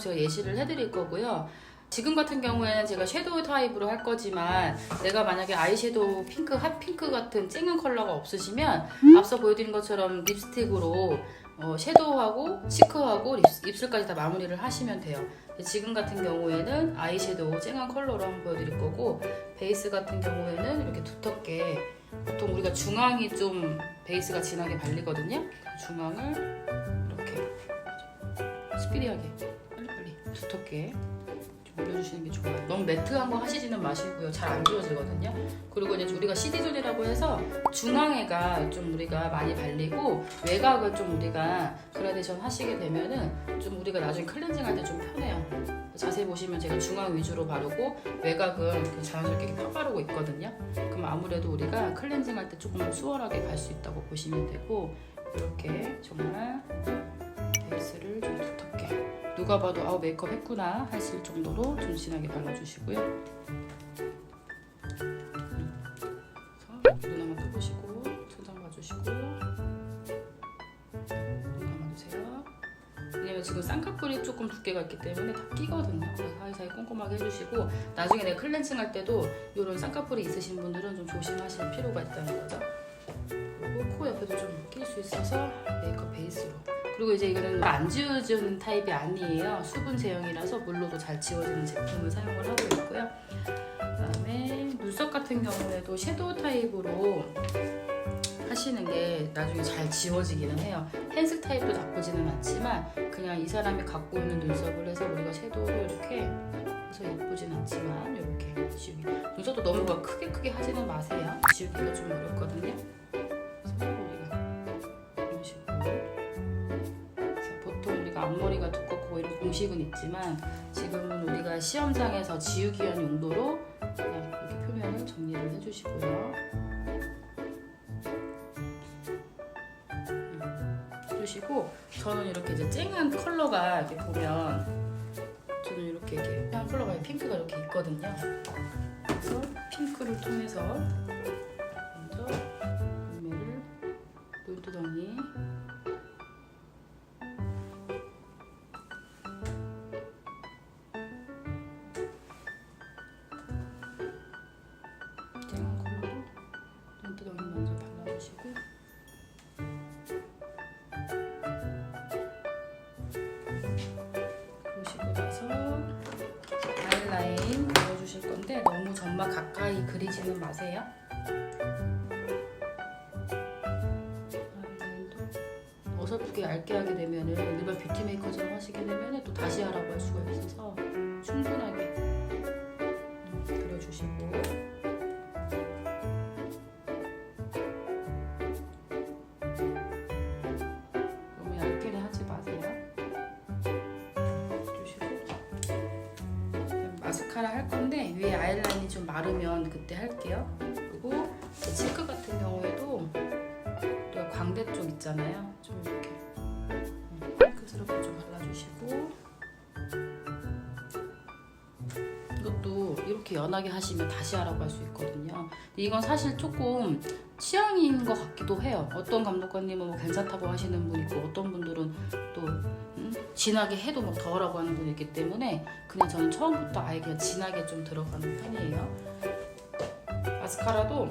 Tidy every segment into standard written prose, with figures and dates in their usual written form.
제가 예시를 해드릴 거고요. 지금 같은 경우에는 제가 섀도우 타입으로 할 거지만 내가 만약에 아이섀도우 핑크, 핫핑크 같은 쨍한 컬러가 없으시면 앞서 보여드린 것처럼 립스틱으로 섀도우하고 치크하고 입술까지 다 마무리를 하시면 돼요. 지금 같은 경우에는 아이섀도우 쨍한 컬러로 한번 보여드릴 거고, 베이스 같은 경우에는 이렇게 두텁게, 보통 우리가 중앙이 좀 베이스가 진하게 발리거든요. 중앙을 이렇게 스피디하게 빨리빨리 두텁게 올려주시는 게 좋아요. 너무 매트한 거 하시지는 마시고요. 잘 안 지워지거든요. 그리고 이제 우리가 CD존이라고 해서 중앙에가 좀 우리가 많이 발리고 외곽을 좀 우리가 그라데이션 하시게 되면은 좀 우리가 나중에 클렌징 할 때 좀 편해요. 자세히 보시면 제가 중앙 위주로 바르고 외곽은 자연스럽게 이렇게 펴바르고 있거든요. 그럼 아무래도 우리가 클렌징 할 때 조금 수월하게 갈 수 있다고 보시면 되고, 이렇게 정말 베이스를 좀 두텁게 누가 봐도 아우 메이크업 했구나 하실 정도로 좀 진하게 발라주시고요. 눈 한번 떠보시고 천장 봐주시고 눈 감아주세요. 왜냐면 지금 쌍꺼풀이 조금 두께가 있기 때문에 다 끼거든요. 그래서 사이사이 꼼꼼하게 해주시고, 나중에 내가 클렌징 할 때도 이런 쌍꺼풀이 있으신 분들은 좀 조심하실 필요가 있다는 거죠. 그리고 코 옆에도 좀 낄 수 있어서 메이크업 베이스로. 그리고 이제 이거는 안 지워지는 타입이 아니에요. 수분 제형이라서 물로도 잘 지워지는 제품을 사용을 하고 있고요. 그다음에 눈썹 같은 경우에도 섀도우 타입으로 하시는 게 나중에 잘 지워지기는 해요. 펜슬 타입도 나쁘지는 않지만 그냥 이 사람이 갖고 있는 눈썹을 해서 우리가 섀도우를 이렇게 해서 예쁘진 않지만 이렇게 지우기. 눈썹도 너무 막 크게 하지는 마세요. 지우기가 좀 어렵거든요. 그래서 우리가 이런 식으로. 앞머리가 두껍고 이런 공식은 있지만 지금은 우리가 시험장에서 지우기 위한 용도로 그냥 이렇게 표면을 정리를 해주시고요. 해주시고, 저는 이렇게 이제 쨍한 컬러가 이렇게 보면 저는 이렇게 한 컬러가 핑크가 이렇게 있거든요. 그래서 핑크를 통해서 먼저 눈매를 눈두덩이 먼저 발라주시고, 그러시고 나서 아이라인 그려주실 건데 너무 점막 가까이 그리지는 마세요. 아이라인도 어설프게 얇게 하게 되면은 일반 뷰티 메이커처럼 하시게 되면은 또 다시 하라고 할 수가 있어서 충분하게 그려주시고, 마스카라 할 건데 위에 아이라인이 좀 마르면 그때 할게요. 그리고 치크 같은 경우에도 우리가 광대 쪽 있잖아요. 좀 이렇게 핑크스럽게 좀 발라주시고, 이것도 이렇게 연하게 하시면 다시 하라고 할 수 있거든요. 근데 이건 사실 조금 취향인 것 같기도 해요. 어떤 감독관님은 뭐 괜찮다고 하시는 분 있고, 어떤 분들은 또 진하게 해도 막 더 하라고 하는 분이 있기 때문에 그냥 저는 처음부터 아예 그냥 진하게 좀 들어가는 편이에요. 마스카라도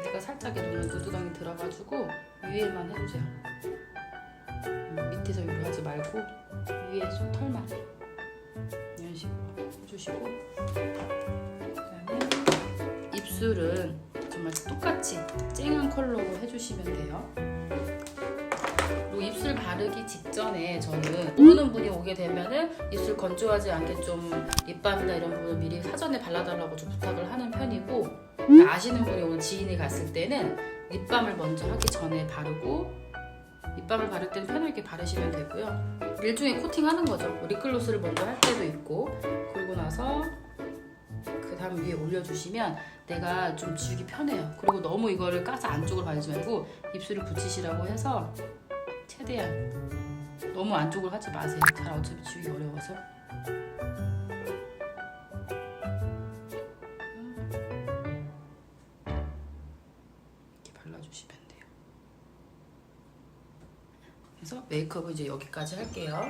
내가 살짝 눈을 눈두덩이 들어가지고 위에만 해주세요. 밑에서 위로 하지 말고 위에 털만 이런 식으로 해주시고, 그다음에 입술은 정말 똑같이 쨍한 컬러로 해주시면 돼요. 그리고 입술 바르기 직전에 저는 모르는 분이 오게 되면은 입술 건조하지 않게 좀 립밤이나 이런 부분을 미리 사전에 발라달라고 좀 부탁을 하는 편이고, 아시는 분이 오늘 지인이 갔을 때는 립밤을 먼저 하기 전에 바르고, 립밤을 바를 때는 편하게 바르시면 되고요. 일종의 코팅하는 거죠. 립글로스를 먼저 할 때도 있고, 그리고 나서 그 다음 위에 올려주시면 내가 좀 지우기 편해요. 그리고 너무 이거를 까서 안쪽으로 바르지 말고 입술을 붙이시라고 해서 최대한 너무 안쪽으로 하지 마세요. 잘 어차피 지우기 어려워서. 이렇게 발라주시면 돼요. 그래서 메이크업은 이제 여기까지 할게요.